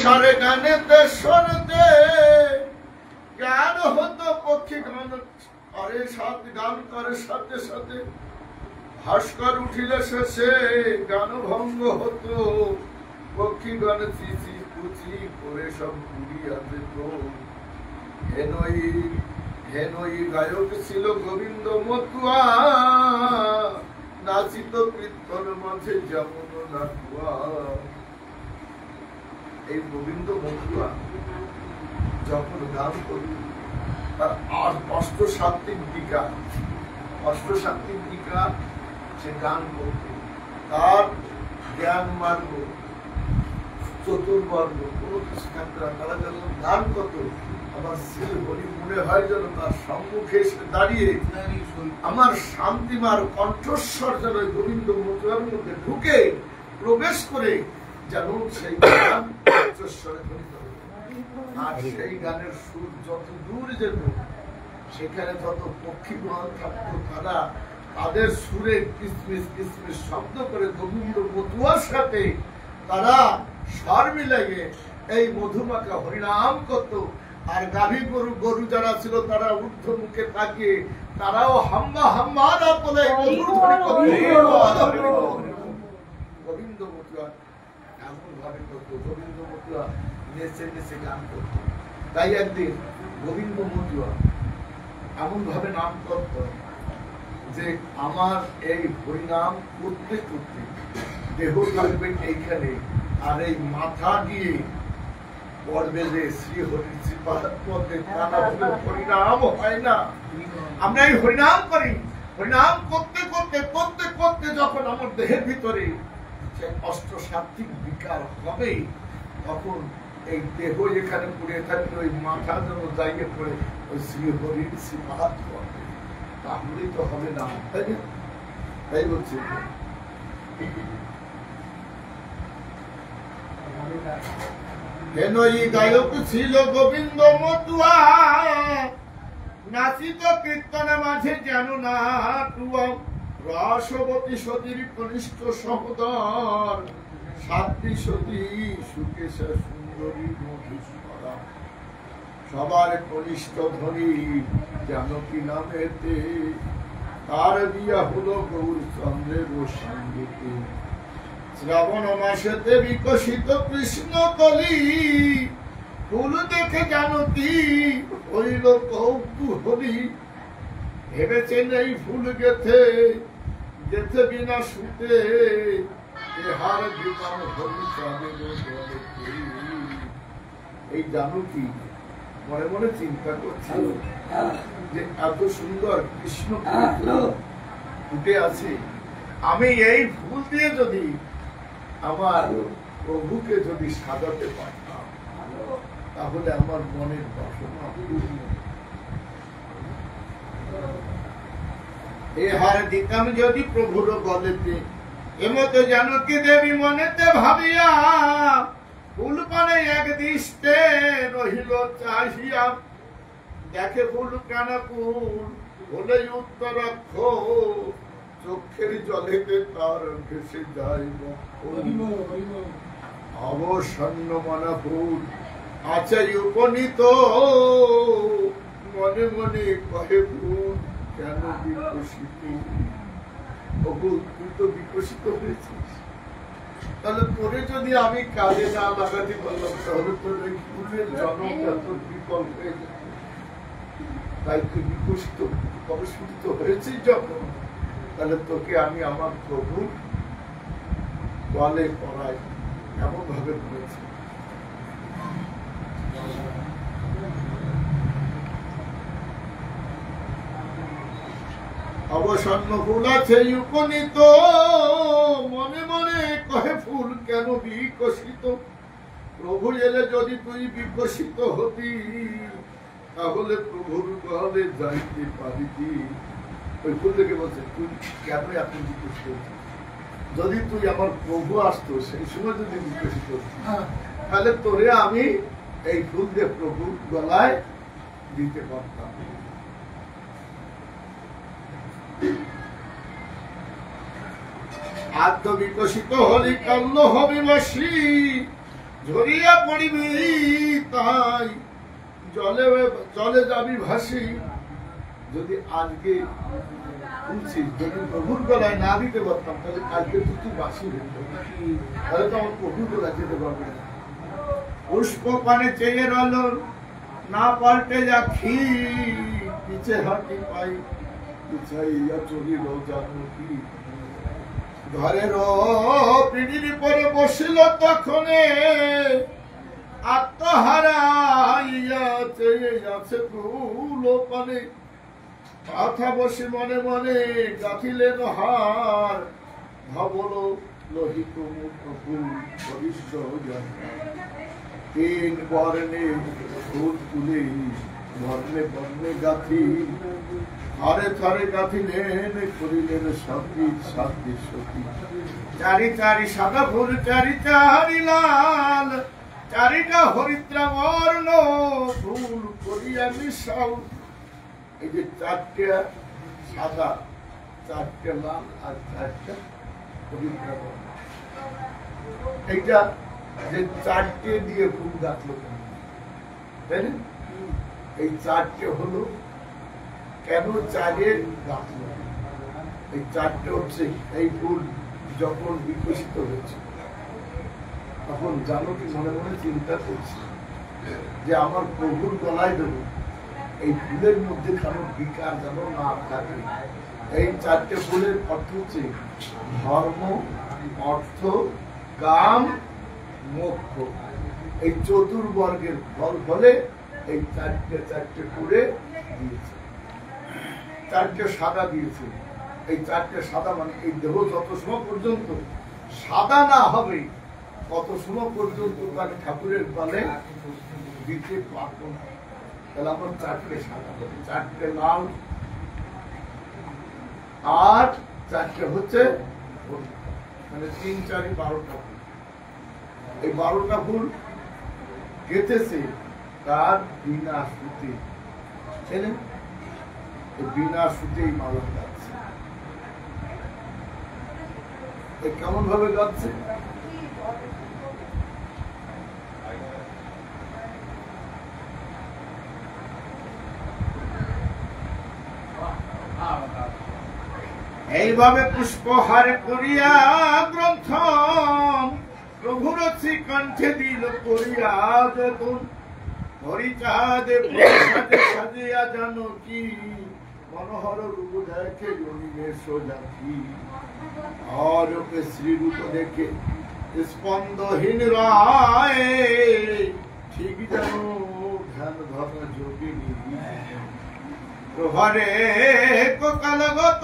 সারে গানেতে স্বরতে গান হতো পক্ষী গান করে সাথে গান করে সাথে সাথে ভাস্কর উঠিলে শেষে গান ভঙ্গ হতো পক্ষী গান চিচি কুচি করে সব ঘুরিয়া যেত। হেনই গায়ক ছিল গোবিন্দ মতুয়া, নাচিত কীর্তন মাঝে যেমন নাটুয়া। এই গোবিন্দ মতুয়া যখন গান করত তার অষ্টসাত্ত্বিক দিকা সে গান করত। তার জ্ঞান মার্গ চতুর্বর্গ কোনো কিছু থাকতো না। তারা যখন গান করত আমার শ্রী হরি মনে হয় যেন তার সম্মুখে এসে দাঁড়িয়ে আমার শান্তিমার কণ্ঠস্বর যেন গোবিন্দ মতুয়ার মধ্যে ঢুকে প্রবেশ করে যেন সেই গান কণ্ঠস্বরে ধ্বনিত হতো। আর সেই গানের সুর যত দূর যেত সেখানে যত পক্ষীগণ থাকতো তারা তাদের সুরে কিসমিস কিসমিস শব্দ করে গোবিন্দ মতুয়ার সাথে তারা স্বর মিলিয়ে এই মধুমাখা হরিনাম করত। আর গাভী গরু যারা ছিল তারা ঊর্ধ্ব মুখে তাকিয়ে তারাও হাম্বা হাম্বা না বলে গোবিন্দ মতুয়া এমন ভাবে করত। গোবিন্দ মতুয়া নেচে নেচে গান করত। তাই একদিন গোবিন্দ মতুয়া এমন ভাবে নাম করত যে আমার এই হরিনাম করতে করতে দেহ থাকবে এইখানে আর এই মাথা দিয়ে পড়বে যে শ্রী হরির শ্রীপাদ মধ্যে হরিনাম হয় না। আমরা এই হরিনাম করি, হরিনাম করতে করতে করতে করতে যখন আমার দেহের ভিতরে সে অষ্টসাত্ত্বিক বিকার হবে তখন এই দেহ এখানে পড়ে থাকলে ওই মাথা যেন জায়গায় পড়ে ওই শ্রী হরির শ্রীপাদ করবে, তাহলেই তো হবে না। তাই না? তাই বলছি হেনই গায়ক ছিল গোবিন্দ মতুয়া, নাচিত কীর্তনে মাঝে যেন নাটুয়া। রসবতী সতীর কনিষ্ঠ সহোদর, সাধ্বী সতী সুকেশা সুন্দরী মধুসূদনা। সবার কনিষ্ঠ ধনী জানকী নামেতে তার বিয়া হলো গৌরচন্দ্রের সঙ্গেতে। শ্রাবণ মাসেতে বিকশিত কৃষ্ণ কলি, ফুল দেখে জানকী হইল কৌতূহলী। ভেবেছেন এই ফুল গেথে গেথে বিনা সুতে, এহার বিমান হরিচাঁদের গলেতে। এই জানকী মনে মনে চিন্তা করছিল যে এত সুন্দর কৃষ্ণ ফুটে আছে, আমি এই ফুল দিয়ে যদি আমার প্রভুকে যদি সাজাতে পারতাম তাহলে আমার মনের বাসনা পূর্ণ। এহার দিতাম যদি প্রভুর গলেতে, এমতো জানকী দেবী মনেতে ভাবিয়া ফুল পানে এক দৃষ্টে রহিল চাহিয়া। দেখে ফুল কেন ফুল বলে উত্তরাক্ষ, চোখের জলেতে তার ভেসে যায় অবসন্ন মনা ফুল আছে উপনীত। মনে মনে কহে ফুল কেন বিকশিত। তুই তো বিকশিত হয়েছিস, তাহলে তোরে যদি আমি কাজে না লাগাতে পারলাম তাহলে তোর ওই ফুলের জন্ম এত বিকল হয়ে যেত। তাই তুই বিকশিত অবস্ফুটিত হয়েছিস যখন, তাহলে তোকে আমি আমার প্রভু বলে পড়াই এমন ভাবে বলেছি। অবসন্ন ফুল আছে উপনীত, মনে মনে কহে ফুল কেন বিকশিত। প্রভু এলে যদি তুই বিকশিত হতি তাহলে প্রভুর গলে যাইতে পারিতি। ওই ফুল থেকে বলছে তুই কেন এত বিকশিত হতি, যদি তুই আমার প্রভু আসতো সেই সময় যদি বিকশিত হতি তাহলে তোরে আমি এই ফুল দিয়ে প্রভুর গলায় দিতে পারতাম। আত্মবিকশিত হলি কাল্য হবিবাসী, ঝরিয়া পড়িবি তাই জলে জলে যাবি ভাসি। যদি আজকে শুনছিস, যদি প্রভুর গলায় না দিতে পারতাম তাহলে কালকে তুই বাসি হইত, তাহলে তো আমার প্রভুর গলায় যেতে পারবে না। পুষ্প পানে চেয়ে রল না পাল্টে যাখি, পিছে হাঁটি পাই পিছাইয়া চলিল জানকী। ঘরের পিড়ির পরে বসিল তখনে আত্মহারাইয়া চেয়ে আছে ফুল পানে। কথা বসে মনে মনে গাঁথিলেন হার, ধবল লোহিত মুখ ফুল ভবিষ্য তিন বর্ণে ফুল তুলে বর্ণে বর্ণে গাঁথি। থারে থারে গাঁথিলেন করিলেন সাথী সাথী সতী। চারি চারি সাদা ফুল চারি চারি লাল, চারিটা হরিদ্রা বর্ণ ফুল করিয়া মিশাও। এই যে চারটে সাদা, চারটে লাল আর চারটে হরিদ্রা বর্ণ, এইটা যে চারটে দিয়ে ফুল গাঁথলো, তাই না? এই চারটে হলো কেন চারের গাঁথলো? এই চারটে হচ্ছে এই ফুল যখন বিকশিত হয়েছে তখন জানকী মনে মনে চিন্তা করছে যে আমার প্রভুর গলায় দেবো, এই ফুলের মধ্যে কারো বিকার যেন না থাকে। এই চারটে ফুলের অর্থ হচ্ছে ধর্ম, অর্থ, কাম, মোক্ষ। এই চতুর্বর্গের ফল ফলে এই চারটে চারটে করে দিয়েছে, চারটে সাদা দিয়েছে। এই চারটে সাদা মানে এই দেহ যত সময় পর্যন্ত সাদা না হবে তত সময় পর্যন্ত তাকে ঠাকুরের পালে দিতে পারবো না। তাহলে আমার চারটে সাদা হবে, চারটে লাল আর চারটে হচ্ছে মানে 3 4 12টা ফুল। এই 12টা ফুল গেঁথেছে তার বিনা সুতে, ছিলেন বিনা সুতেই মালা গাচ্ছে। কেমন ভাবে গাচ্ছে? এইভাবে পুষ্পহার করিয়া গ্রন্থ প্রভুর শ্রীকণ্ঠে দিল করিয়া যতন। হরিচাঁদে সাজিয়া জানকী, মনোহর রূপ দেখে জনিবে সোজাকি। অরূপে শ্রীরূপ দেখে স্পন্দহীন রায়, ঠিক যেন ধ্যান ধর যোগিনী। প্রহরে কালগত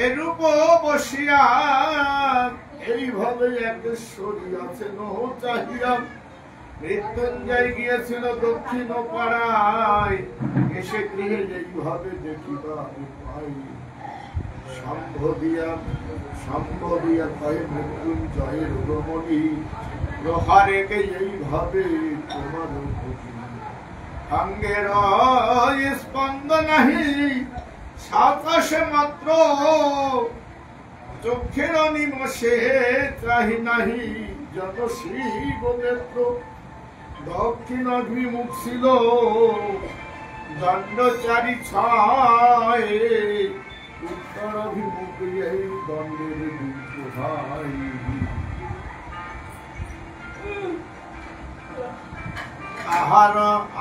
এরূপ বসিয়া, এইভাবে একেশ্বরী আছেন চাহিয়া। মৃত্যুঞ্জয় গিয়েছিল দক্ষিণ পাড়ায়, এসে গৃহে এইভাবে দেখিবা পাই। সম্ভ দিয়া কহে মৃত্যুঞ্জয়ের রমণী, প্রহারেকে এইভাবে তোমার অঙ্গের স্পন্দ নাহি, সাতাশে মাত্র চক্ষের নিমশে চাহি নাহি। যত শিব নেত্র দক্ষিণ অভিমুখ ছিল, দণ্ডচারী ছয় উত্তর অভিমুখ এই দণ্ডের ভাই।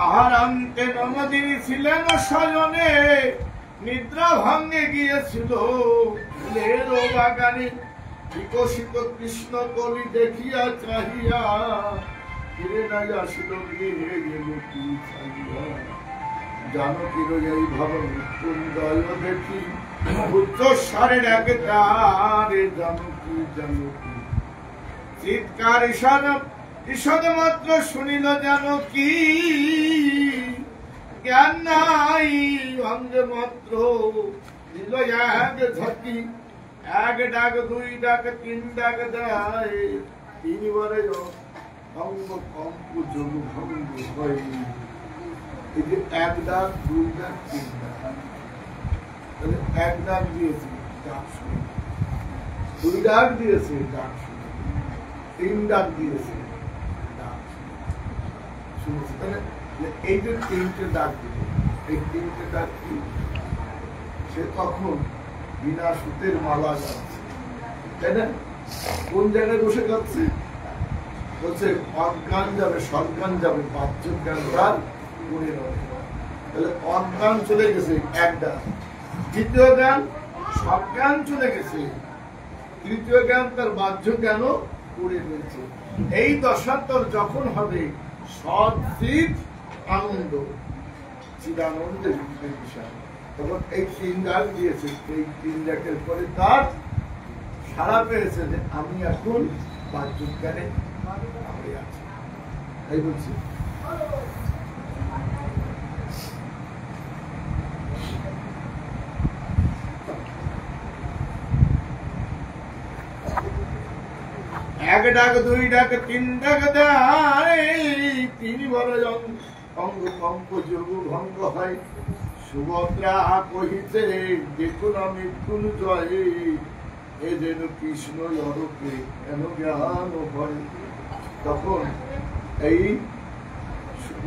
আহারান্তে নমদিনী ছিলেন শয়নে, নিদ্রা ভাঙ্গে গিয়েছিল ফুলের বাগানে। বিকশিত কৃষ্ণ কলি দেখিয়া চাহিয়া, ফিরে নাই আসিল গৃহে গেল কি চাহিয়া। জানকীর এইভাবে মৃত্যুঞ্জয় দেখি, উচ্চস্বরের এক তারে জানকী জানকী। চিৎকার ঈষদ মাত্র শুনিল জানকী, জ্ঞান নাই অঙ্গে মাত্র দিল এক ঝাঁকি। এক ডাক, দুই ডাক, তিন ডাক দেয়, তিনবারে অঙ্গ কম্প যোগ ভঙ্গ হয়। এই যে এক ডাক, দুই ডাক, তিন ডাক, তাহলে এক ডাক দিয়েছে ডাক শুনে, দুই ডাক দিয়েছে ডাক শুনে, তিন ডাক দিয়েছে শুনেছি, তাহলে এই যে তিনটে ডাক দিল, এই তিনটে ডাক কি? সে তখন বিনা সুতের মালা যাচ্ছে, তাই না? কোন জায়গায় বসে যাচ্ছে? বলছে অজ্ঞান যাবে, সজ্ঞান যাবে, বাহ্য জ্ঞান তার মনে রবে। তাহলে অজ্ঞান চলে গেছে একটা, দ্বিতীয় জ্ঞান সজ্ঞান চলে গেছে, তৃতীয় জ্ঞান তার বাহ্য জ্ঞানও পড়ে রয়েছে। এই দশা তোর যখন হবে সচিত আনন্দ, চিদানন্দের বিষয়, তখন এই তিন ডাক দিয়েছে। এই তিন ডাকের পরে তার সারা পেয়েছে যে আমি এখন বাহ্য জ্ঞানে আছি। তাই বলছি এক ডাক, দুই ডাক, তিন ডাক দেয়, তিনবার অঙ্গ কম্প যোগ ভঙ্গ হয়। সুভদ্রা কহিতে দেখুন মৃত্যুঞ্জয়, এ যেন কৃষ্ণ অরূপে কেন জ্ঞান হয়। তখন এই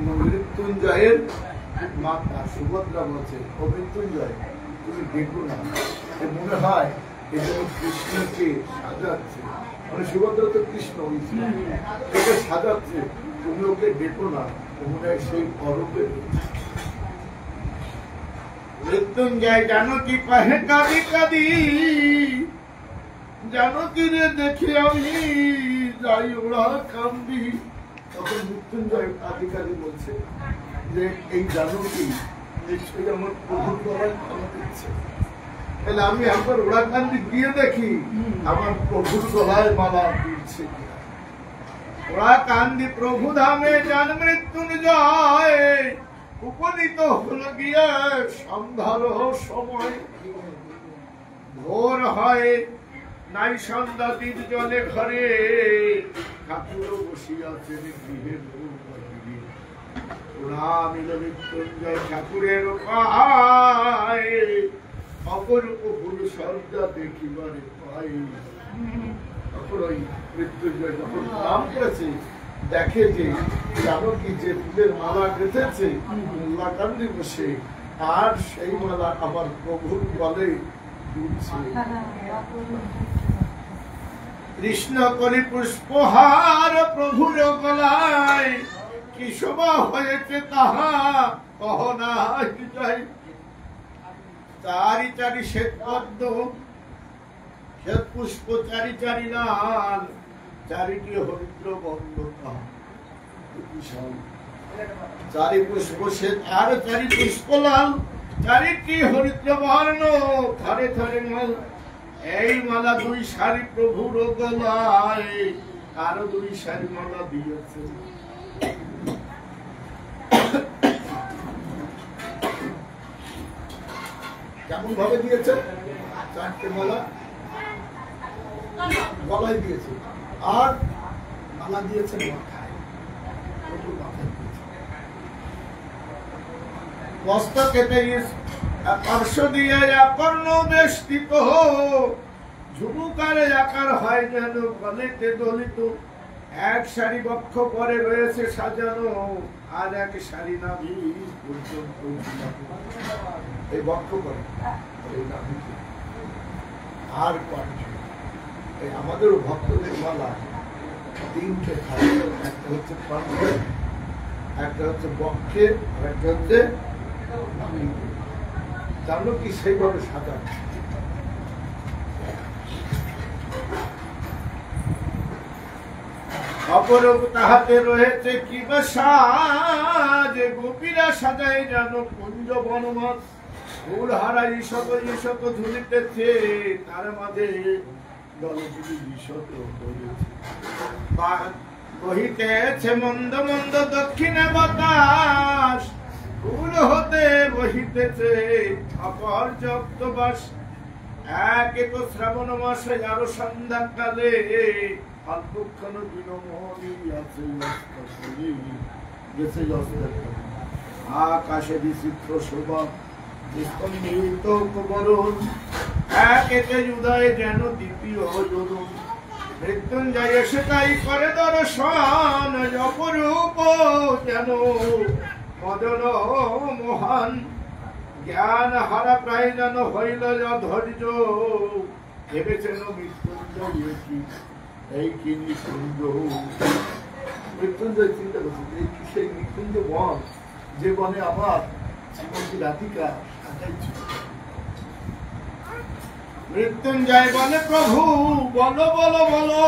মৃত্যুঞ্জয়ের মাতা সুভদ্রা বলছে, ও মৃত্যুঞ্জয় তুমি দেখো না, মনে হয় এ যেন কৃষ্ণকে সাজাচ্ছে, মানে সুভদ্রা তো কৃষ্ণ ওকে সাজাচ্ছে, তুমি ওকে দেখো না, মনে হয় সেই অরূপে। মৃত্যুঞ্জয় জানকী কহে কাঁদি কাঁদি, জানকী রে দেখে আমি যাই ওরা কান্দি। তখন মৃত্যুঞ্জয় কাঁদি কাঁদি বলছে যে এই জানকী নিশ্চয়ই আমার প্রভুর গলায় মালা দিচ্ছে, তাহলে আমি একবার ওরা কান্দি গিয়ে দেখি আমার প্রভুর গলায় মালা দিচ্ছে। ওরা কান্দি প্রভু ধামে যান মৃত্যুঞ্জয়, উপনীত হল গিয়া সন্ধ্যার সময়। ভোর হয় নাই সন্ধ্যা, দ্বীপ জলে ঘরে, ঠাকুর বসিয়াছেন গৃহে। ওরা মিল মৃত্যুঞ্জয় ঠাকুরের পায়, অপরূপ ফুল সজ্জা দেখিবারে পাই। তখন ওই মৃত্যুঞ্জয় যখন নাম করেছে, দেখে যে জানকী যে ফুলের মালা গেঁথেছে মোল্লাকান্দি বসে, আর সেই মালা আমার প্রভুর গলে দুলছে। কৃষ্ণ করি পুষ্পহার প্রভুর গলায়, কি শোভা হয়েছে তাহা কহ নাই যাই। চারি চারি শ্বেত পদ্ম, শ্বেত পুষ্প চারি চারি লাল, চারিটি হরিদ্র বর্ণ চারি পুষ্প শ্বেত আর চারি পুষ্প লাল, চারিটি হরিদ্র বর্ণ থরে থরে মাল। এই মালা দুই সারি প্রভুর গলায়, আরো দুই সারি মালা দিয়েছে। কেমন ভাবে দিয়েছে? চারটে মালা গলায় দিয়েছে, আর মালা দিয়েছে মাথায়, মস্তকে পার্শ্ব দিয়ে কর্ণ বেষ্টিত, ঝুমুকারে আকার হয় যেন গলেতে দলিত। এক সারি বক্ষ পরে রয়েছে সাজানো, আর এক সারি নাভি পর্যন্ত। এই বক্ষ করে আর কণ্ঠ। এই আমাদেরও ভক্তদের মালা তিনটে থাকে, একটা হচ্ছে কণ্ঠে, একটা হচ্ছে বক্ষে, আর একটা হচ্ছে জানো কি সেইভাবে সাজা। অপরূপ তাহাতে রয়েছে কি বা সাজ, গোপীরা সাজায় যেন কুঞ্জ বনমাস। ফুল হারা ঈশত ঈশত ঝুলিতেছে, তার মাঝে দলগুলি ঈশত বহিতেছে মন্দ মন্দ দক্ষিণে বাতাস। ফুল হতে বহিতেছে অপর্যাপ্ত বাস। এক এক শ্রাবণ মাসে আরো সন্ধ্যা কালে, অল্পক্ষণ বিনমোহনী আছে গেছে আকাশে বিচিত্র শোভা, স্তম্ভিত বরণ এক একে উদয় যেন দ্বিতীয় যোজন। মৃত্যুঞ্জয় এসে তাই করে দর্শন, অপরূপ কেন মদন মহান জ্ঞান হারা প্রায় যেন হইল ধৈর্য ভেবেছেন মৃত্যুঞ্জয় কি এই কি নিকুঞ্জ মৃত্যুঞ্জয় চিন্তা করছে এই কি সেই নিকুঞ্জ বন যে বনে আমার শ্রীমতী রাধিকা কাটাইছিল। মৃত্যুঞ্জয় বলে প্রভু বলো বলো বলো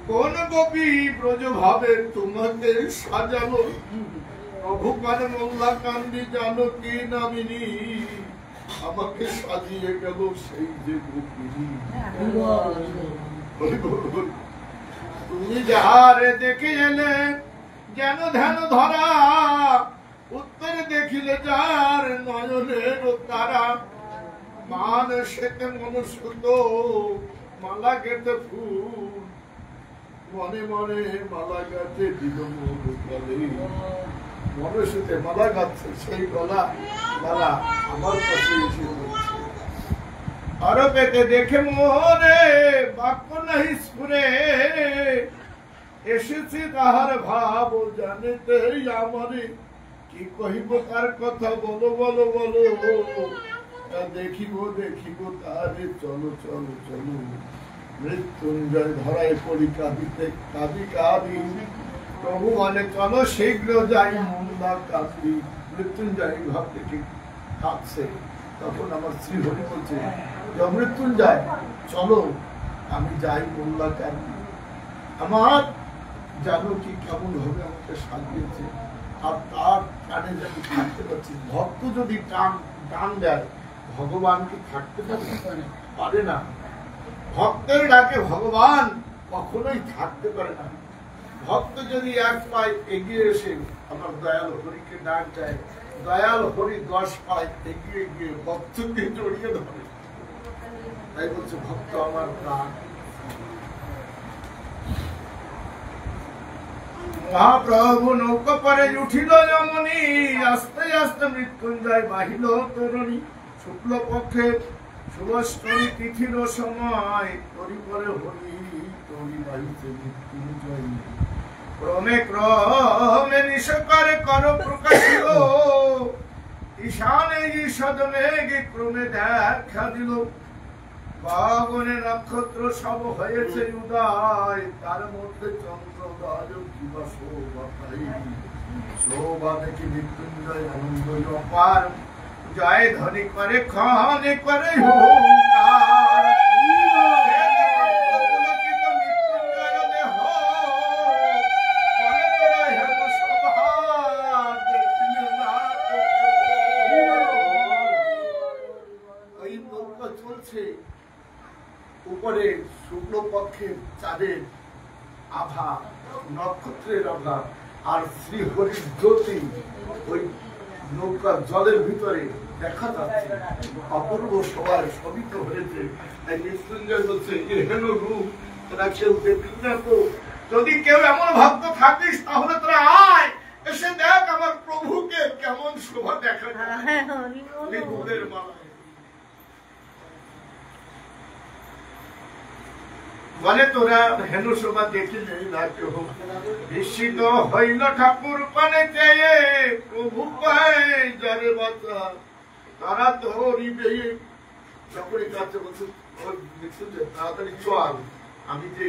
কোন গোপী ব্রজ ভাবে তোমাকে সাজালো। প্রভু মানে মোল্লা কান্দি জানো কি নামিনী আমাকে সাজিয়ে গেল সেই যে গোপিনী। তুমি যাহারে দেখে এলে যেন ধ্যান ধরা উত্তরে দেখিলে যার নয়নের তারা মান সেতে মনুষ্যত মালা গেতে ফুল মনে মনে মালা গাছে দিল গলে মনুষ্যতে মালা গাচ্ছে সেই গলা মালা আমার কাছে এসে বলছে আরো পেতে দেখে মোহরে বাক্য নাহি স্ফুরে এসেছি তাহার ভাব জানিতে আমারে কি কহিব তার কথা বলো বলো বলো দেখিব দেখিব তারে চলো চলো চলো। মৃত্যুঞ্জয় ধরায় পড়ি কাঁদিতে কাঁদি কাঁদি প্রভু বলে চলো শীঘ্র যাই মোল্লা কাঁদি। মৃত্যুঞ্জয় ঘর থেকে কাঁদছে তখন আমার শ্রী হরি বলছে মৃত্যুঞ্জয় চলো আমি যাই মোল্লা কাঁদি। আমার জানো কি কেমন ভাবে আমাকে সাজিয়েছে আর তার কানে আমি থাকতে পারছি। ভক্ত যদি টান দেয় ভগবান কি থাকতে পারে না। ভক্তের ডাকে ভগবান কখনোই থাকতে পারে না। ভক্ত যদি এক পায় এগিয়ে এসে আমার দয়াল হরিকে ডাক দেয় দয়াল হরি 10 পায় এগিয়ে গিয়ে ভক্তকে জড়িয়ে ধরে। তাই বলছে ভক্ত আমার প্রাণ। মহাপ্রভু নৌকা পরে উঠিল যমনি আস্তে আস্তে মৃত্যুঞ্জয় বাহিল তরুণী শুক্ল পক্ষে সুবষ্টমী তিথির সময় তরি পরে হরি তরি বাহিতে মৃত্যুঞ্জয় ক্রমে ক্রমে নিশকারে কর প্রকাশিল ঈশানে ঈষদনে ক্রমে দেখা দিল গগনে নক্ষত্র সব হয়েছে উদয় তার মধ্যে চন্দ্রোদয় কিবা শোভা পাই শোভা দেখি মৃত্যুঞ্জয় আনন্দ অপার জয় ধ্বনি করে ক্ষণে করে হুঙ্কার। উপরে শুক্ল পক্ষের চাঁদের আভা নক্ষত্রের আভা আর শ্রী হরির জ্যোতি ওই নৌকার জলের ভিতরে দেখা যাচ্ছে অপূর্ব সবার শোভিত হয়েছে। তাই মৃত্যুঞ্জয় বলছে এহেন রূপ তোরা কেউ দেখলি না তো যদি কেউ এমন ভক্ত থাকিস তাহলে তোরা আয় এসে দেখ আমার প্রভুকে কেমন শোভা দেখা যায়। বলে তোরা হেন শোভা দেখিলে না কেহ বিস্মিত হইল ঠাকুর পানে চেয়ে প্রভু পায় যারে বাতা তারা ধরিবে। যখনই কাছে বলছে তাড়াতাড়ি চল আমি যে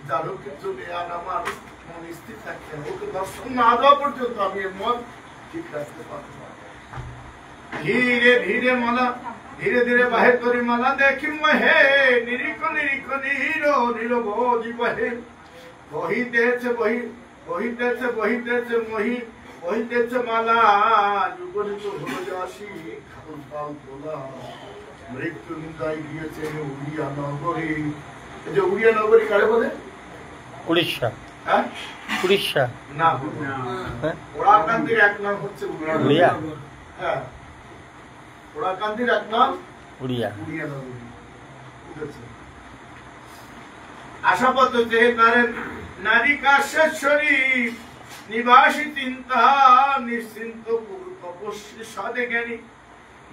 যাদবের জন্য আর আমার মন স্থির থাকছে ওকে দর্শন না দেওয়া পর্যন্ত আমি এর মন ঠিক রাখতে পারবো না। ধীরে ধীরে মালা ধীরে ধীরে বাহে তরি মালা দেখি মহে নিরিখ নিরিখ নীর নিরবধি বহে বহিতেছে বহিতেছে বহিতেছে মহি বহিতেছে মালা যুগরিত হলো যাসি খাল পাল তোলা। মৃত্যুঞ্জয় গিয়েছে উড়িয়া নগরী। এই যে উড়িয়া নগরী কারে বলে? উড়িষ্যা। হ্যাঁ উড়িষ্যা না ওরাকান্দির এক নাম হচ্ছে উড়িয়া। হ্যাঁ ওরাকান্দির এক নাম উড়িয়া উড়িয়া নগরী। আশাপত যে করেন নারী কাশেশ্বরী নিবাসী চিন্তা নিশ্চিন্ত তপস্বী সাধে জ্ঞানী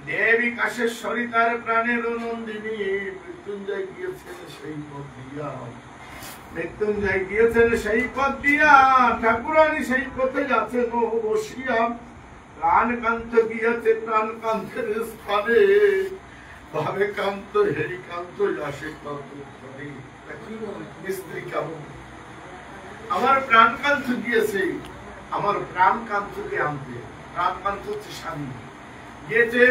দেবী কাশেশ্বরী তার প্রাণের নন্দিনী। মৃত্যুঞ্জয় গিয়েছেন সেই পথ দিয়া মৃত্যুঞ্জয় গিয়েছেন সেই পথ দিয়া, ঠাকুরানী সেই পথে যাচ্ছেন ও বসিয়া। প্রাণকান্ত গিয়াছে প্রাণকান্তের স্থানে, ভাবে কান্ত হেরি কান্ত আসে কান্ত। স্ত্রী কেমন? আমার প্রাণকান্ত গিয়েছে আমার প্রাণকান্তকে আনতে। প্রাণকান্ত হচ্ছে স্বামী, গিয়েছে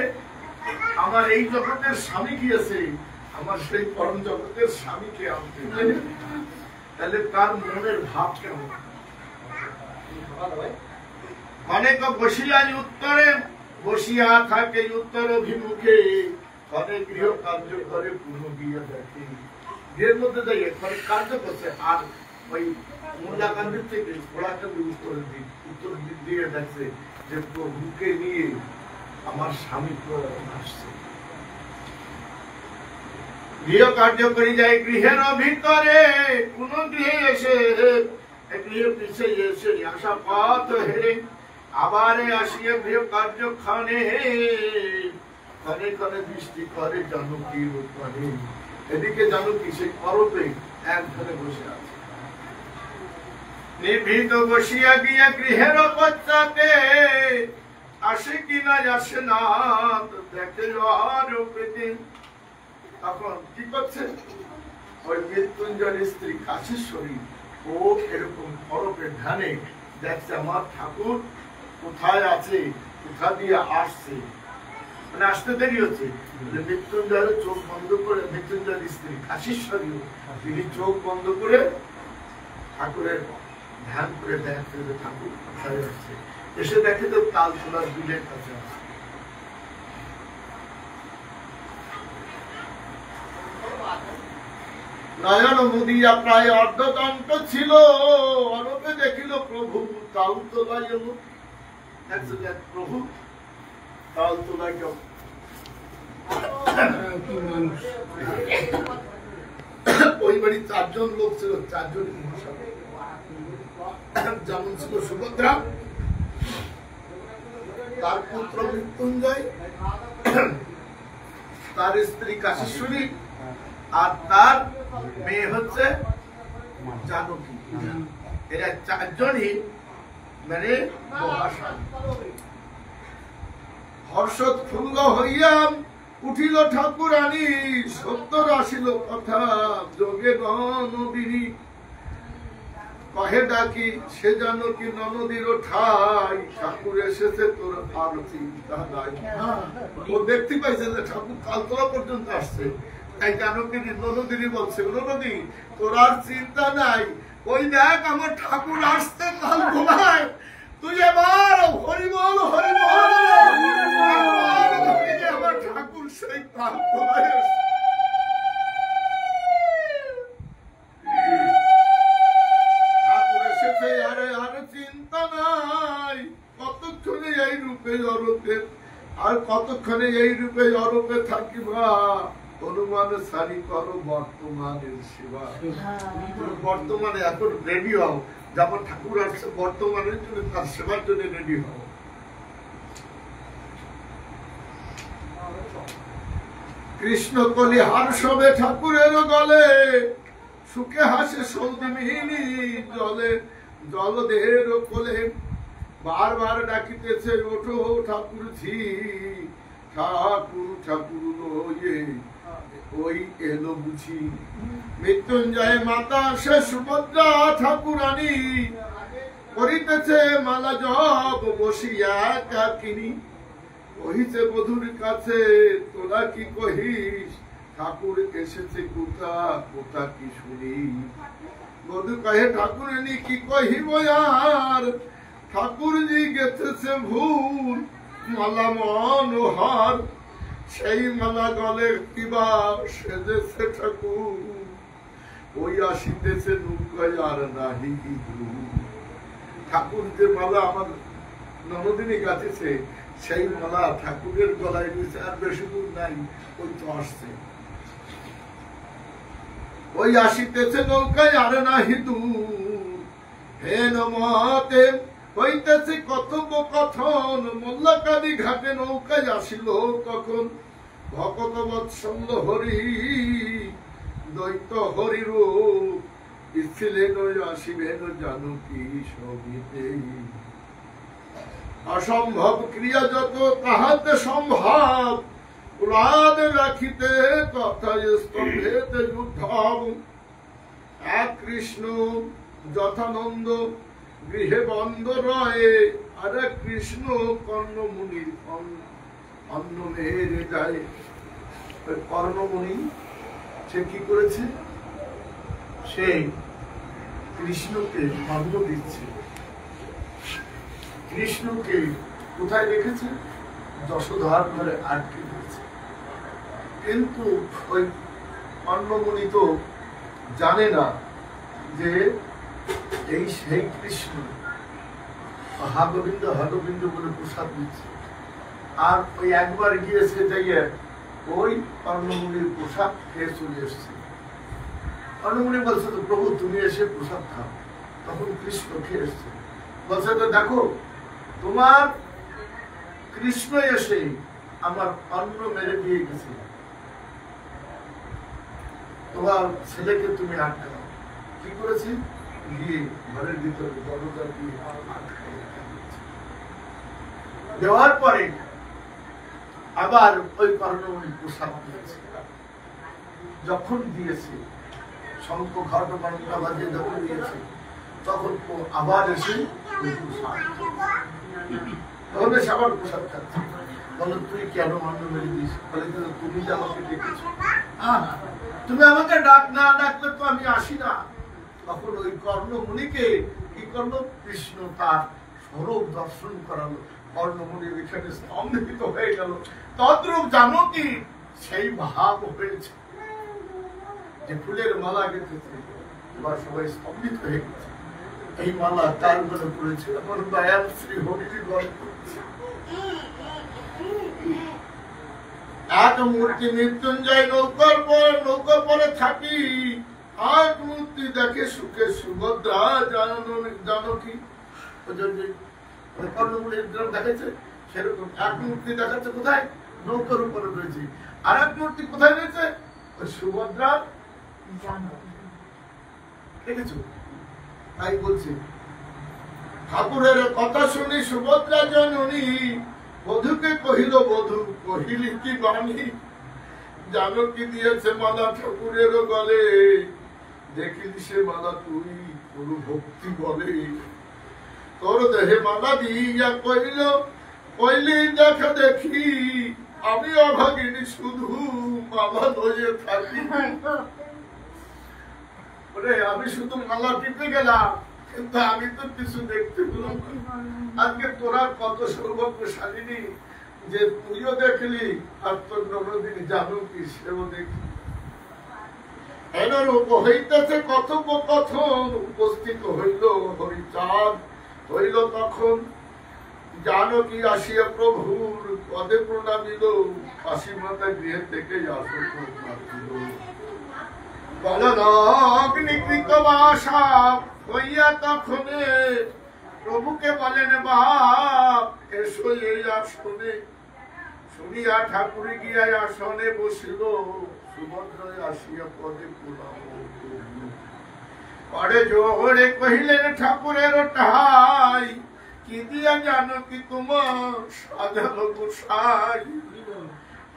আমার এই জগতের স্বামী গিয়েছে আমার সেই পরম জগতের স্বামীকে আনতে। তাহলে তার মনের ভাব কেমন? অনেক বসিয়া উত্তরে, বসিয়া থাকে উত্তর অভিমুখে, অনেক গৃহ কার্য করে পুনঃ গিয়ে দেখে। গৃহের মধ্যে যাই একবারে কার্য করছে, আর ওই মূল্যাকান্তের থেকে ঘোড়াকে উত্তরের দিক দিয়ে দেখছে যে প্রভুকে নিয়ে আমার স্বামী আসছে। গৃহ কার্য করে যায় গৃহের ভিতরে, কোন গৃহে এসে গৃহ পিছিয়ে এসে আসা পথ হেরে, আবার আসিয়া গৃহ কার্য খানে, ক্ষণে ক্ষণে দৃষ্টি করে জানকীর উপরে। এদিকে জানকী সেই পরবে একজনে বসে আছে। নিভৃত বসিয়া গিয়া গৃহের পশ্চাতে, আসে কিনা আসে না দেখে আর পেতে। তখন কি করছে? ওই মৃত্যুঞ্জয়ের স্ত্রী কাশীশ্বরী ও এরকম পরবের ধ্যানে দেখছে আমার ঠাকুর কোথায় আছে, কোথা দিয়ে আসছে, মানে আসতে দেরি হচ্ছে। মৃত্যুঞ্জয়ের চোখ বন্ধ করে, মৃত্যুঞ্জয়ের স্ত্রী কাশীশ্বরী তিনি চোখ বন্ধ করে ঠাকুরের ধ্যান করে দেখছে যে ঠাকুর কোথায় আসছে। এসে দেখে তো তালতলার বিলের কাছে আছে। নয়ন মুদিয়া প্রায় অর্ধদণ্ড ছিল, অরূপে দেখিল প্রভু তালতলায়। প্রভু তালতলায় ওই বাড়ি চারজন লোক ছিল, চারজনই মহাসভা। যেমন ছিল সুভদ্রা, তার পুত্র মৃত্যুঞ্জয়, তার স্ত্রী কাশীশ্বরী, আর তার মেয়ে হচ্ছে জানকী। এরা চারজনই মানে হর্ষোৎফুল্ল হইয়া উঠিল ঠাকুরানী, সত্তর আসিল কথা যোগে ননদিনী। কহে ডাকি সে জানকী ননদীর ঠাই, ঠাকুর এসেছে তোর আর চিন্তা নাই। ও দেখতে পাইছে যে ঠাকুর তালতলা পর্যন্ত আসছে, তাই জানকী ননদিনী বলছে, ননদী তোর আর চিন্তা নাই, ওই দেখ আমার ঠাকুর আসছে তালতলায়, তুই এবার হরিবল হরিবল। আমার ঠাকুর সেই তালতলায় আসছে। ঠাকুর এসেছে, আরে আর চিন্তা নাই, কতক্ষণে এই রূপে অরূপে, আর কতক্ষণে এই রূপে অরূপে থাকিবা, অনুমান সারি করো বর্তমানের সেবা। বর্তমানে এখন রেডি হও, যেমন ঠাকুর আসছে বর্তমানের জন্য, তার সেবার জন্য রেডি হও। কৃষ্ণ কলি হার্ষবে ঠাকুরের গলে, সুখে হাসে সৌদিমিনী জলে, জলদেহের কোলে বারবার ডাকিতেছে ওঠো ঠাকুর ঝি, ঠাকুর ঠাকুর লয়ে ওই এলো বুঝি। মৃত্যুঞ্জয় মাতা সে সুভদ্রা ঠাকুরানী, করিতেছে মালা জপ বসিয়া কাকিনী। কহিছে বধুর কাছে তোরা কি কহিস, ঠাকুর এসেছে কোথা কোথা কি শুনি। বধু কহে ঠাকুরানী কি কহিব আর, ঠাকুরজি গেছেছে ভুল মালা মনোহর। সেই মালা গলে কিবা সেজেছে ঠাকুর, ওই আসিতেছে নৌকায় আর নাহি। ঠাকুর যে মালা আমার ননদিনী গাছেছে, সেই মালা ঠাকুরের গলায় রয়েছে, আর বেশি দূর নাই, ওই তো আসছে। ওই আসিতেছে নৌকায় আর নাহি দূর। হে নমতে হইতেছে কথোপ কথন, মোল্লাকাদি ঘাটে নৌকায় আসিল তখন। ভকত বৎসল্য হরি দৈত্য হরিরূপ ছিলেন আসিবেন জানকী সবিতেই। অসম্ভব ক্রিয়া যত তাহাতে সম্ভব, পুরাণ রাখিতে তথা স্তম্ভেতে যুদ্ধম। এক কৃষ্ণ যথানন্দ গৃহে বন্ধ রয়ে, আর এক কৃষ্ণ কর্ণমুনির অন্ন মেরে যায়। কর্ণমুনি সে কি করেছে? সে কৃষ্ণকে অন্ন দিচ্ছে। কৃষ্ণকে কোথায় রেখেছে? যশোদার ঘরে আটকে দিয়েছে। কিন্তু ওই কর্ণমুনি তো জানে না যে এই সেই কৃষ্ণ হা গোবিন্দ বলে প্রসাদ দিচ্ছে। আর ওই একবার গিয়েছে যাইয়ে ওই কর্ণমুনির প্রসাদ খেয়ে চলে এসছে। কর্ণমুনি বলছে, তো প্রভু তুমি এসে প্রসাদ খাও। তখন কৃষ্ণ খেয়ে এসছে। বলছে, তো দেখো তোমার কৃষ্ণ এসে আমার অন্ন মেরে দিয়ে গেছে, তোমার ছেলেকে তুমি আটকাও। কি করেছি? গিয়ে ঘরের ভিতরে দরজা দিয়ে দেওয়ার পরে আবার ওই কর্ণমুনি প্রসাদ দিয়েছে। যখন দিয়েছে শঙ্খ ঘট ঘন্টা বাজিয়ে যখন দিয়েছে, তখন ও আবার এসে তখন এসে আবার প্রসাদ খাচ্ছে। বলো, তুই কেন অন্ন মেরে দিস? বলে, তুমি যে আমাকে ডেকেছো, তুমি আমাকে ডাক না ডাকলে তো আমি আসি না। তখন ওই কর্ণমুনিকে কি করলো? কৃষ্ণ তার স্বরূপ দর্শন করালো। কর্ণমুনি এখানে স্তম্ভিত হয়ে গেল। তদ্রূপ জানকী সেই ভাব হয়েছে যে ফুলের মালা গেঁথেছে, এবার সবাই স্তম্ভিত হয়ে গেছে। এই মালা তার উপরে পড়েছে, আমার দয়াল শ্রী হরির গল্প করছে। এক মূর্তি মৃত্যুঞ্জয় নৌকার পরে থাকি, এক মূর্তি দেখে সুখে সুভদ্রা জানকী। কর্ণমুনির দেখাচ্ছে সেরকম এক মূর্তি দেখাচ্ছে কোথায়? নৌকার উপরে রয়েছে। আর এক মূর্তি কোথায় রয়েছে? ওই সুভদ্রা দেখেছো? তাই বলছে, ঠাকুরের কথা শুনি সুভদ্রা জননী, বধূকে কহিল বধূ কহিলি কি বাণী। জানকী দিয়েছে মালা ঠাকুরের গলে, দেখিলি সে মালা তুই কোন ভক্তি বলে। তোর দেহে মালা দিয়া কইলি দেখা দেখি, আমি অভাগিনী শুধু মালা লয়ে থাকি। আমি শুধু মালা টিপে গেলাম, কিন্তু আমি তো কিছু দেখতে পেলাম না। আজকে তোরা কত সৌভাগ্যশালিনী যে তুইও দেখলি, আর তোর নবদিনী জানকী সেও দেখলি। এরূপ হইতেছে কথোপকথন, উপস্থিত হইল হরিচাঁদ। হইল তখন জানকী আসিয়া প্রভুর পদে প্রণামিল, কাশী মাতা গৃহে থেকে আসল বলগ্নিকৃত বাসা হইয়া তখনে প্রভুকে বলেন বাপ এসো এই আসনে। শুনিয়া ঠাকুর গিয়া আসনে বসিল, সুভদ্রায় আসিয়া পদে প্রণাম পরে জোরে কহিলেন ঠাকুরের ঠাই, কি দিয়া জানকী তোমার সাজালো গোসাই।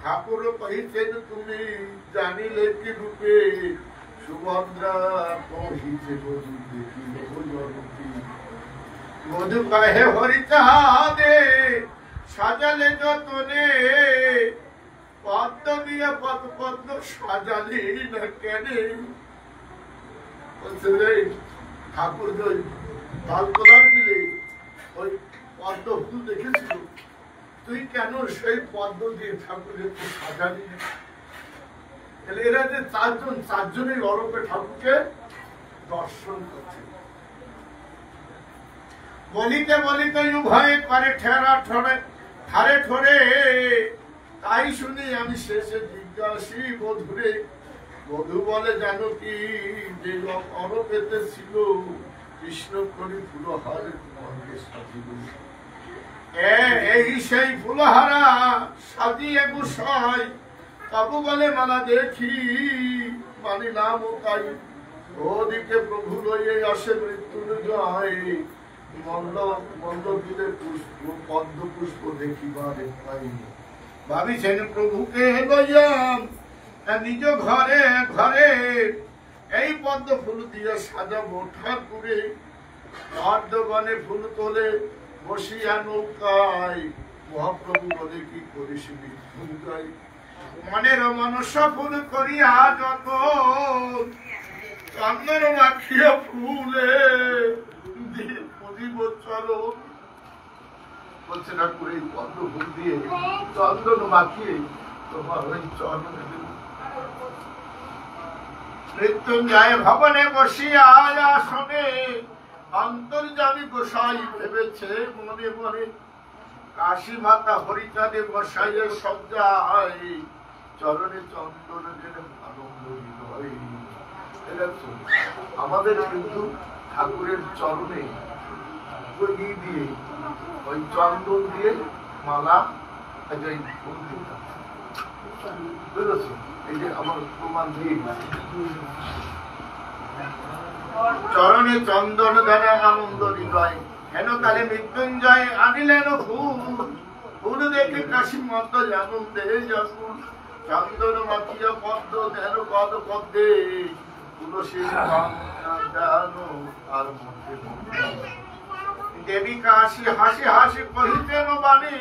ঠাকুর কহিছেন তুমি জানিলে কি রূপে, সুভদ্রা কহিছে বধূ দেখিল জানকী। বধূ কহে হরিচাঁদে সাজালে যতনে, পদ্ম দিয়া পদ্ম সাজালি না কেনে। ঠাকুর তালতলার মিলে ওই পদ্ম ফুল দেখেছিল, তুই কেন সেই পদ্ম দিয়ে ঠাকুরের সাজালি না? এরা যে চারজনই অরূপে ঠাকুরকে দর্শন করছে। বলিতে বলিতে উভয়ে করে ঠেরা ঠারে ঠোরে, তাই শুনি আমি শেষে জিজ্ঞাসি বধূরে। বধূ বলে জানকী যে অরূপেতে ছিল, কৃষ্ণ করি ফুলহার মর্গে সাজিল। এই সেই ফুলহারা সাজিয়ে গোসাই, তবু বলে মালা দেখি মানি নাম তাই। ওদিকে প্রভু লইয়ে আসে মৃত্যুঞ্জয় মল্লবীদের পুষ্প পদ্ম পুষ্প দেখিবারে পাই ভাবিছেন প্রভুকে লইয়া নিজ ঘরে ঘরে এই পদ্ম ফুল দিয়ে সাজাবো ঠাকুরে পদ্মবনে ফুল তোলে বসিয়া নৌকায় মহাপ্রভু বলে কি করিস মৃত্যুঞ্জয় মনের মনুষ্য ফুল করিয়া যত চন্দন মাখিয়া ফুলে বলছে না করে পদ্ম ফুল দিয়ে চন্দন মাখিয়ে তোমার ওই চরণে মৃত্যুঞ্জয় ভবনে বসিয়া আসনে অন্তর্যামী গোসাই ভেবেছে মনে মনে কাশী মাতা হরিচাঁদে বসাইয়ে সজ্জায় চরণে চন্দন আনন্দ হৃদয়। আমাদের কিন্তু ঠাকুরের চরণে দিয়ে ওই চন্দন দিয়ে মালা বুঝেছ এই যে আমার প্রমাণ দিয়ে চরণে চন্দন দ্বারা আনন্দ হৃদয় হেন কালে মৃত্যুঞ্জয় আনিলেন ফুল ফুল দেখে কাশী মত আনন্দে যখন চন্দন মাখিয়া পদ্ম দেন পদ পদ্মে তুলসীর আর মধ্যে দেবী কাশী হাসি হাসি কহিতেন বাণী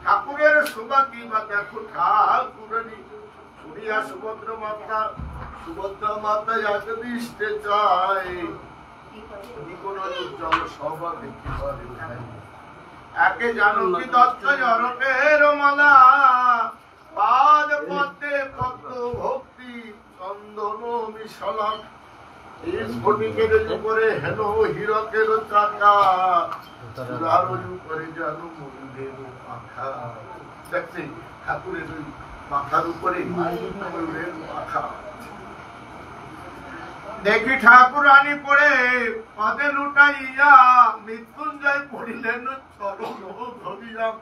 ঠাকুরের শোভা কিংবা দেখো ঠাকুরানী শুনিয়া সুভদ্রা মাতা যাকে দৃষ্টে চায় কোন উজ্জ্বল সভা দেখিবারে একে জানকী দত্ত জনকের মালা পাদ পদ্মে পদ্ম ভক্তি চন্দন মিশলা স্ফটিকের উপরে হেন হীরকের চাকা উপরে যেন ময়ূরের পাখা দেখছি ঠাকুরের ওই মাথার উপরে ময়ূরের পাখা দেখি ঠাকুরানী পড়ে পদে লুটাইয়া মৃত্যুঞ্জয় পড়িলেন চরণ ধরিয়া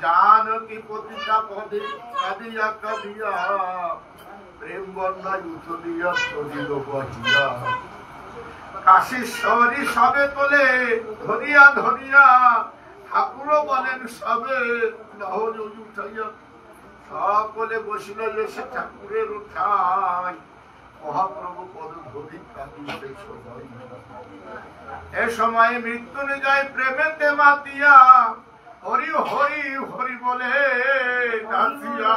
জানকী পতিতা পদে কাঁদিয়া কাঁদিয়া প্রেম বন্যায় উঠলিয়া চলিল বহিয়া কাশীশ্বরী সবে তোলে ধরিয়া ধরিয়া ঠাকুর বলেন সবে নহর উঠাইয়া সকলে বসিল এসে ঠাকুরের উঠায় মহাপ্রভু পদ ধরি কাঁদিতে সবাই এ সময় মৃত্যুঞ্জয় প্রেমেতে মাতিয়া হরি হরি হরি বলে নাচিয়া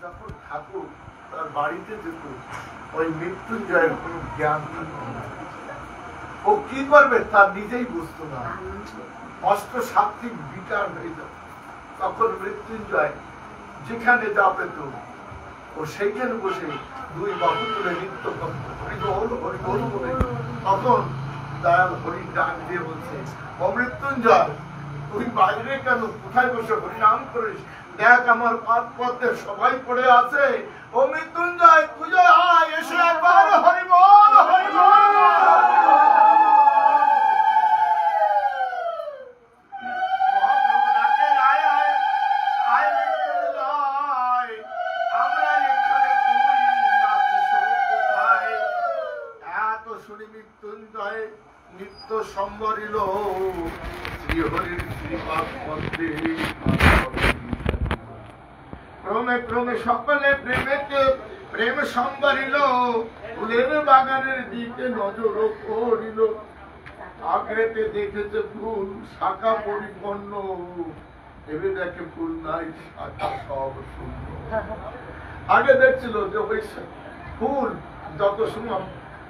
যখন ঠাকুর তার বাড়িতে যেত ওই মৃত্যুঞ্জয়ের কোন জ্ঞান ও কি করবে তার নিজেই বুঝতো না অষ্ট সাত্বিক বিকার হয়ে যেত তখন মৃত্যুঞ্জয় যেখানে যাবে তো ও সেইখানে বসে দুই বাহু তুলে নৃত্য করতো হরিবল হরিবল বলে তখন দয়াল হরি ডাক দিয়ে বলছে ও মৃত্যুঞ্জয় তুই বাইরে কেন কোথায় বসে হরিনাম করিস দেখ আমার পাদ পথে সবাই পড়ে আছে ও মৃত্যুঞ্জয় তুই আয় এসে একবার হরিবল হরিবল নিত্য সম্বরিল শ্রীহরির শ্রীপাদ পদ্মে ক্রমে ক্রমে সকলে প্রেমেতে প্রেম সম্বরিল ফুলের বাগানের দিকে নজর করিল আগেতে দেখেছে ফুল শাখা পরিপূর্ণ এবে দেখে ফুল নাই শাখা সব শূন্য আগে দেখছিল যে ওই ফুল যত সময়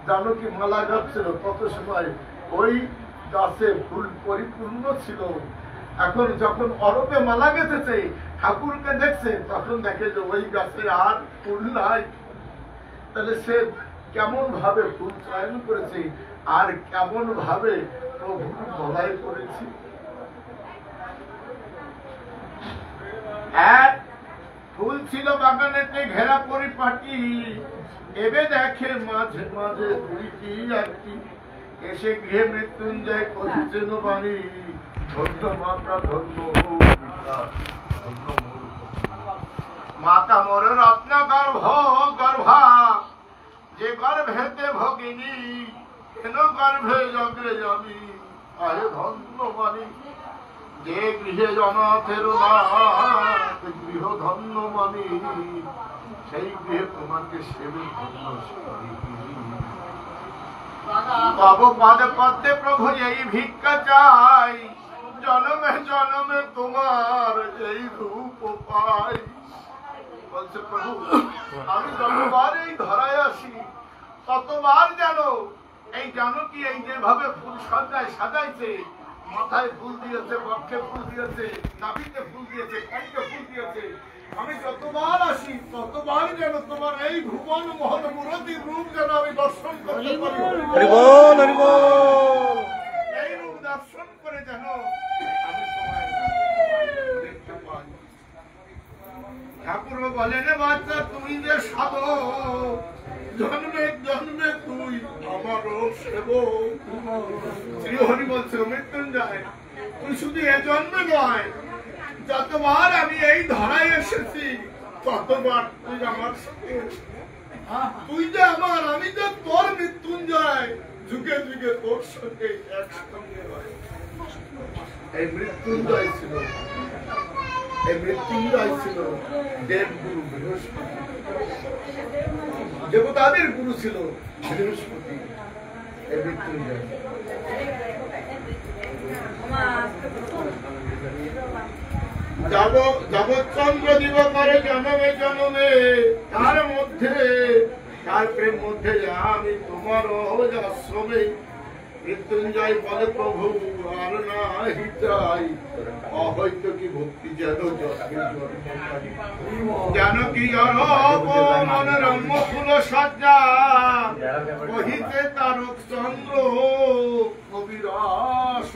জানকী মালা গাচ্ছিল তত সময় ওই গাছে ফুল পরিপূর্ণ ছিল এখন যখন অরূপে মালা গেঁথেছে ঠাকুরকে দেখছে তখন দেখে যে ওই গাছে আর ফুল নাই তাহলে সে কেমন ভাবে ফুল চয়ন করেছে আর কেমন ভাবে প্রভুর বলাই করেছে ফুল ছিল বাগানেতে ঘেরা পরিপাটি, এবে দেখে মাঝে মাঝে দুইটি একটি, এসে গৃহে মৃত্যুঞ্জয় কহিছেন বাণী, ধন্য মাতা ধন্য পিতা ধন্য মাতা মোর রত্ন গর্ভা, যে গর্ভেতে ভগিনী কেন গর্ভে জগে যাবি, আরে ধন্য মানি যে গৃহে অনাথের নাথ, গৃহ ধন্য মানি সেই গৃহে তোমাকে সেবে ধন্য বাবু পাদে পদ্মে প্রভু এই ভিক্ষা চাই, জনমে জনমে তোমার এই রূপ পাই। বলছে প্রভু আমি যতবার এই ধরায় আসি ততবার জানো এই জানো কি এই যেভাবে ফুল সাজাইছে, মাথায় ফুল দিয়েছে, বক্ষে ফুল দিয়েছে, নাভিতে ফুল দিয়েছে, কাঁধে ফুল দিয়েছে, আমি যতবার আসি ততবার যেন তোমার এই ভুবন মহল মূরতির রূপ যেন আমি দর্শন করতে পারি। এই রূপ দর্শন করে যেন আমি তোমায় দেখতে পাই। ঠাকুর বলেন বাচ্চা তুই যে সাধক, জন্মে জন্মে তুই আমারও সেবক। শ্রীহরি বলছে মৃত্যুঞ্জয় তুই শুধু এ জন্মে নয়, যতবার আমি এই ধরায় এসেছি ততবার তুই আমার সাথে, তুই যে আমার আমি যে তোর মৃত্যুঞ্জয়, যুগে যুগে তোর সঙ্গে একসঙ্গে হয়। এই মৃত্যুঞ্জয় ছিল দেবগুরু বৃহস্পতি, দেবতাদের গুরু ছিল বৃহস্পতি। এই মৃত্যুঞ্জয় জগৎচন্দ্র দিবকরে জনমে জনমে, তার মধ্যে তার প্রেম মধ্যে আমি তোমার আশ্রমে। মৃত্যুঞ্জয় বলে প্রভু আর নাহি চাই, অহৈত কি ভক্তি যেন যেন কি মনোরম ফুল সজ্জা, কহিতে তারক চন্দ্র কবিরাস।